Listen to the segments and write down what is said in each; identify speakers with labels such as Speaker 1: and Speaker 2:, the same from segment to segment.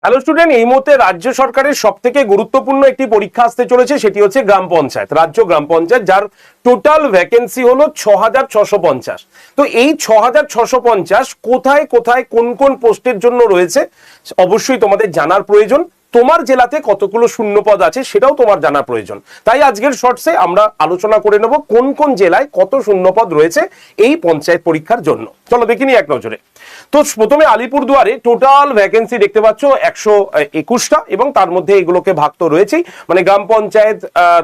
Speaker 1: Hello student, এই মুহূর্তে রাজ্য সরকারের সব থেকে গুরুত্বপূর্ণ একটি পরীক্ষা আসতে চলেছে, সেটি হচ্ছে গ্রাম পঞ্চায়েত, রাজ্য গ্রাম পঞ্চায়েত, যার টোটাল ভ্যাকেন্সি হলো ৬,৬৫০। তো এই ৬,৬৫০ কোথায় কোথায় কোন কোন পোস্টের জন্য রয়েছে অবশ্যই তোমাদের জানার প্রয়োজন। তোমার জেলাতে কতগুলো শূন্যপদ আছে সেটাও তোমার জানা প্রয়োজন। তাই আজকের শর্টসে আমরা আলোচনা করে নেব কোন কোন জেলায় কত শূন্যপদ রয়েছে এই পঞ্চায়েত পরীক্ষার জন্য। চলো দেখিনি এক নজরে। তো প্রথমে আলিপুরদুয়ারে টোটাল ভ্যাকেন্সি দেখতে পাচ্ছ ১২১টা, এবং তার মধ্যে এগুলোকে ভাগ তো রয়েছেই, মানে গ্রাম পঞ্চায়েত,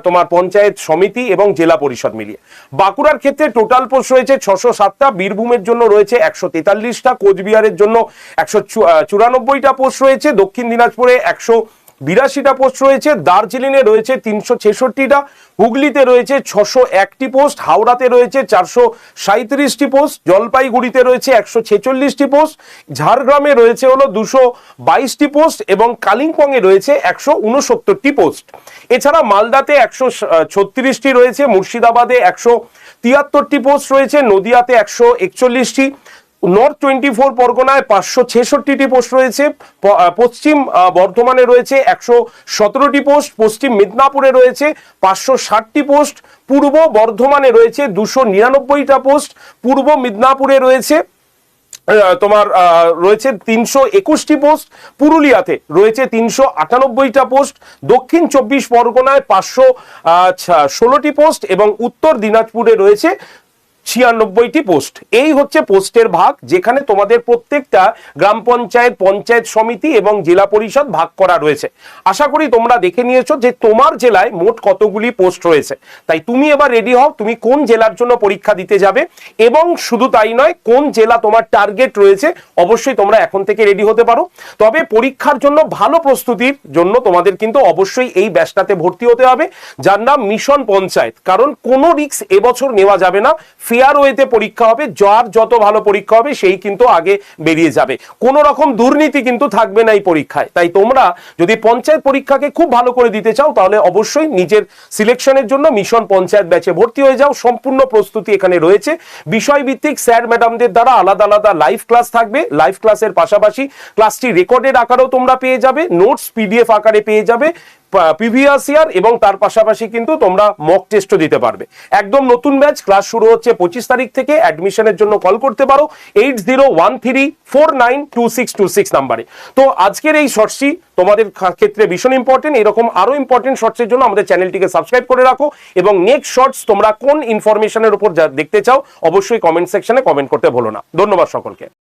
Speaker 1: তোমার পঞ্চায়েত সমিতি এবং জেলা পরিষদ মিলিয়ে। বাঁকুড়ার ক্ষেত্রে টোটাল পোস্ট রয়েছে ৬০৭টা, বীরভূমের জন্য রয়েছে ১৪৩টা, কোচবিহারের জন্য ১৯৪টা পোস্ট রয়েছে, দক্ষিণ দিনাজপুরে ১৮২টা পোস্ট রয়েছে, দার্জিলিংয়ে রয়েছে ৩৬৬টা, হুগলিতে রয়েছে ৬০১টি পোস্ট, হাওড়াতে রয়েছে ৪৩৭টি পোস্ট, জলপাইগুড়িতে রয়েছে ১৪৬টি পোস্ট, ঝাড়গ্রামে রয়েছে হলো ২২২টি পোস্ট এবং কালিম্পংয়ে রয়েছে ১৬৯টি পোস্ট। এছাড়া মালদাতে ১৩৬টি রয়েছে, মুর্শিদাবাদে ১৭৩টি পোস্ট রয়েছে, নদিয়াতে ১৪১টি, নর্থ 24 পরগনায় ৫৬৬টি পোস্ট রয়েছে, পশ্চিম বর্ধমানে রয়েছে ১১৭টি পোস্ট, পশ্চিম মেদিনীপুরে রয়েছে ৫৬০টি পোস্ট, পূর্ব বর্ধমানে রয়েছে ২৯৯টা পোস্ট, পূর্ব মেদিনীপুরে রয়েছে তোমার রয়েছে ৩২১টি পোস্ট, পুরুলিয়াতে রয়েছে ৩৯৮টা পোস্ট, দক্ষিণ ২৪ পরগনায় ৫১৬টি পোস্ট এবং উত্তর দিনাজপুরে রয়েছে ৯৬টি পোস্ট। এই হচ্ছে পোস্টের ভাগ, যেখানে তোমাদের প্রত্যেকটা গ্রাম পঞ্চায়েত, পঞ্চায়েত সমিতি এবং জেলা পরিষদ ভাগ করা রয়েছে। আশা করি তোমরা দেখে নিয়েছো যে তোমার জেলায় মোট কতগুলি পোস্ট রয়েছে। তাই তুমি এবার রেডি হও, তুমি কোন জেলার জন্য পরীক্ষা দিতে যাবে, এবং শুধু তাই নয়, কোন জেলা তোমার টার্গেট রয়েছে অবশ্যই তোমরা এখন থেকে রেডি হতে পারো। তবে পরীক্ষার জন্য ভালো প্রস্তুতির জন্য তোমাদের কিন্তু অবশ্যই এই ব্যাচটাতে ভর্তি হতে হবে, যার নাম মিশন পঞ্চায়েত। কারণ কোনো রিস্ক এবছর নেওয়া যাবে না, ফেয়ার ওয়েতে পরীক্ষা হবে, যার যত ভালো পরীক্ষা হবে সেই কিন্তু আগে বেরিয়ে যাবে, কোনো রকম দুর্নীতি কিন্তু থাকবে না এই পরীক্ষায়। তাই তোমরা যদি পঞ্চায়েত পরীক্ষাকে খুব ভালো করে দিতে চাও তাহলে অবশ্যই নিজের সিলেকশনের জন্য মিশন পঞ্চায়েত ব্যাচে ভর্তি হয়ে যাও। সম্পূর্ণ প্রস্তুতি এখানে রয়েছে, বিষয়ভিত্তিক স্যার ম্যাডামদের দ্বারা আলাদা আলাদা লাইভ ক্লাস থাকবে, লাইভ ক্লাসের পাশাপাশি ক্লাসটি রেকর্ডেড আকারেও তোমরা পেয়ে যাবে, নোটস পিডিএফ আকারে পেয়ে যাবে, প্রিভিয়াস ইয়ার, এবং তার পাশাপাশি কিন্তু তোমরা মক টেস্টও দিতে পারবে। একদম নতুন ব্যাচ, ক্লাস শুরু হচ্ছে 25 তারিখ থেকে। অ্যাডমিশনের জন্য কল করতে পারো 8013492626 নাম্বারে। তো আজকের এই শর্টসটি তোমাদের ক্ষেত্রে ভীষণ ইম্পর্টেন্ট। এরকম আরো ইম্পর্টেন্ট শর্টসের জন্য আমাদের চ্যানেলটিকে সাবস্ক্রাইব করে রাখো, এবং নেক্সট শর্টস তোমরা কোন ইনফরমেশনের উপর দেখতে চাও অবশ্যই কমেন্ট সেকশনে কমেন্ট করতে ভুলো না। ধন্যবাদ সকলকে।